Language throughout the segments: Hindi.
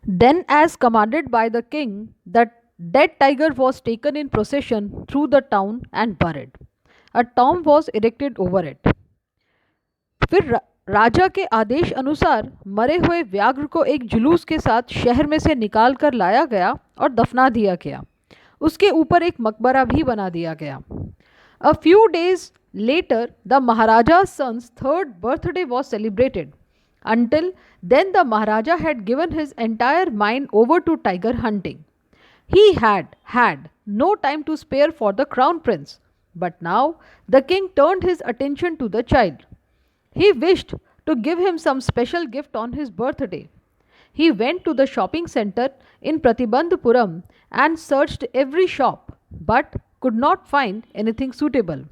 Then, as commanded by the king, the dead tiger was taken in procession through the town and buried. A tomb was erected over it. फिर राजा के आदेश अनुसार मरे हुए व्याघ्र को एक जुलूस के साथ शहर में से निकाल कर लाया गया और दफना दिया गया। उसके ऊपर एक मकबरा भी बना दिया गया। A few days later, the Maharaja's son's third birthday was celebrated. Until then, the Maharaja had given his entire mind over to tiger hunting. He had no time to spare for the crown prince. But now the king turned his attention to the child. He wished to give him some special gift on his birthday. He went to the shopping center in Pratibandhapuram and searched every shop but could not find anything suitable.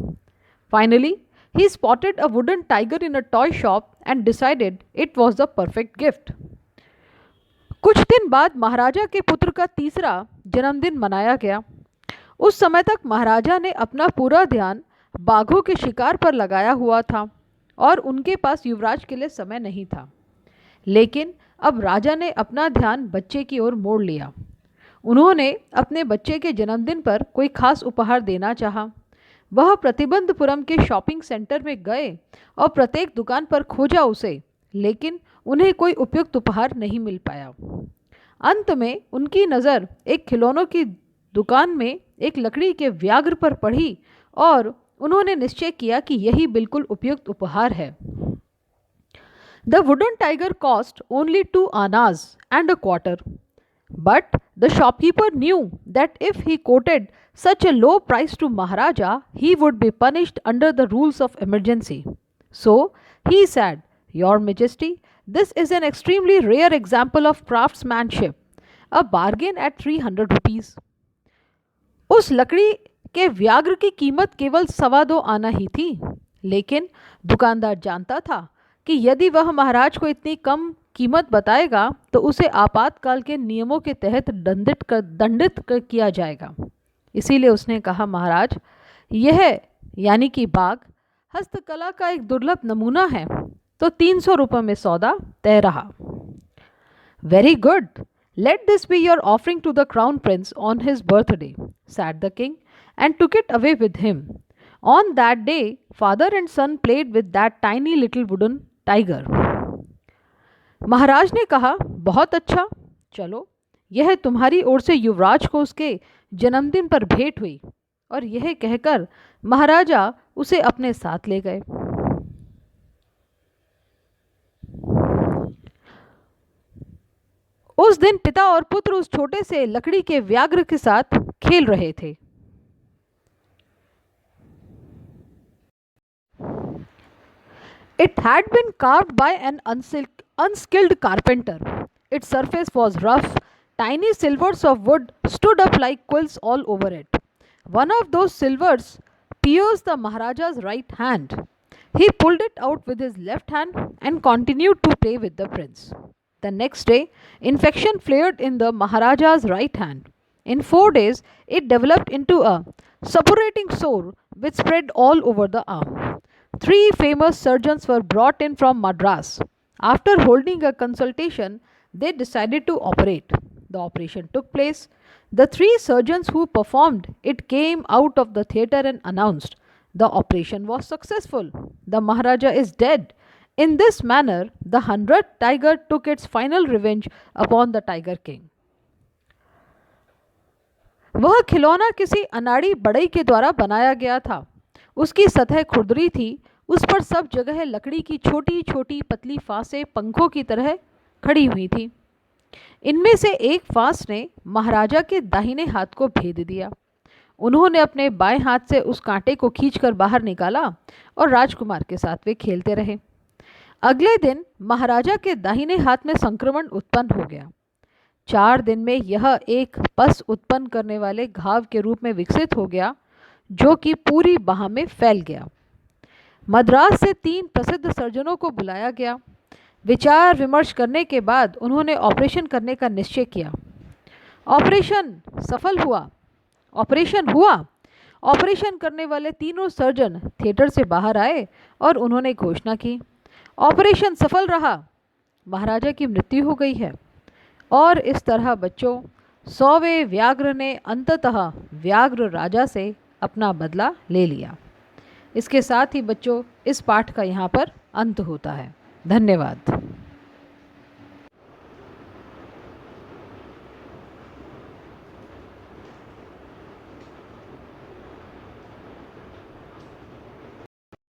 Finally, he spotted a wooden tiger in a toy shop and decided it was the perfect gift. कुछ दिन बाद महाराजा के पुत्र का तीसरा जन्मदिन मनाया गया। उस समय तक महाराजा ने अपना पूरा ध्यान बाघों के शिकार पर लगाया हुआ था और उनके पास युवराज के लिए समय नहीं था। लेकिन अब राजा ने अपना ध्यान बच्चे की ओर मोड़ लिया। उन्होंने अपने बच्चे के जन्मदिन पर कोई खास उपहार देना चाहा। वह प्रतिबंधपुरम के शॉपिंग सेंटर में गए और प्रत्येक दुकान पर खोजा उसे, लेकिन उन्हें कोई उपयुक्त उपहार नहीं मिल पाया। अंत में उनकी नज़र एक खिलौनों की दुकान में एक लकड़ी के व्याघ्र पर पड़ी और उन्होंने निश्चय किया कि यही बिल्कुल उपयुक्त उपहार है। The wooden tiger cost only 2 annas and a quarter. But the shopkeeper knew that if he quoted such a low price to Maharaja, he would be punished under the rules of emergency. So he said, Your Majesty, this is an extremely rare example of craftsmanship. A bargain at 300 rupees. उस लकड़ी के व्याघ्र की कीमत केवल 2.25 आना ही थी, लेकिन दुकानदार जानता था कि यदि वह महाराज को इतनी कम कीमत बताएगा तो उसे आपातकाल के नियमों के तहत किया जाएगा। इसीलिए उसने कहा, महाराज, यह यानी कि बाघ हस्तकला का एक दुर्लभ नमूना है, तो 300 रुपये में सौदा तय रहा। Very good, let this be your offering to the crown prince on his birthday, said the king, and took it away with him. On that day, father and son played with that tiny little wooden tiger. महाराज ने कहा, बहुत अच्छा, चलो, यह तुम्हारी ओर से युवराज को उसके जन्मदिन पर भेंट हुई। और यह कहकर महाराजा उसे अपने साथ ले गए। उस दिन पिता और पुत्र उस छोटे से लकड़ी के व्याघ्र के साथ खेल रहे थे। It had been carved by an unskilled carpenter. Its surface was rough. Tiny silvers of wood stood up like quills all over it. One of those silvers pierced the Maharaja's right hand. He pulled it out with his left hand and continued to play with the prince. The next day, infection flared in the Maharaja's right hand. In 4 days, it developed into a suppurating sore which spread all over the arm. 3 famous surgeons were brought in from Madras. After holding a consultation, they decided to operate. The operation took place. The 3 surgeons who performed it came out of the theatre and announced, The operation was successful. The Maharaja is dead. In this manner, the 100th tiger took its final revenge upon the Tiger King. वह खिलौना किसी अनाड़ी बढ़ई के द्वारा बनाया गया था। उसकी सतह खुरदरी थी। उस पर सब जगह लकड़ी की छोटी छोटी पतली फांसें पंखों की तरह खड़ी हुई थी। इनमें से एक फांस ने महाराजा के दाहिने हाथ को भेद दिया। उन्होंने अपने बाएं हाथ से उस कांटे को खींचकर बाहर निकाला और राजकुमार के साथ वे खेलते रहे। अगले दिन महाराजा के दाहिने हाथ में संक्रमण उत्पन्न हो गया। 4 दिन में यह एक पस उत्पन्न करने वाले घाव के रूप में विकसित हो गया, जो कि पूरी बाह में फैल गया। मद्रास से 3 प्रसिद्ध सर्जनों को बुलाया गया। विचार विमर्श करने के बाद उन्होंने ऑपरेशन करने का निश्चय किया। ऑपरेशन सफल हुआ। ऑपरेशन करने वाले तीनों सर्जन थिएटर से बाहर आए और उन्होंने घोषणा की, ऑपरेशन सफल रहा, महाराजा की मृत्यु हो गई है। और इस तरह बच्चों 100वें व्याघ्र ने अंततः व्याघ्र राजा से अपना बदला ले लिया। इसके साथ ही बच्चों इस पाठ का यहाँ पर अंत होता है। धन्यवाद।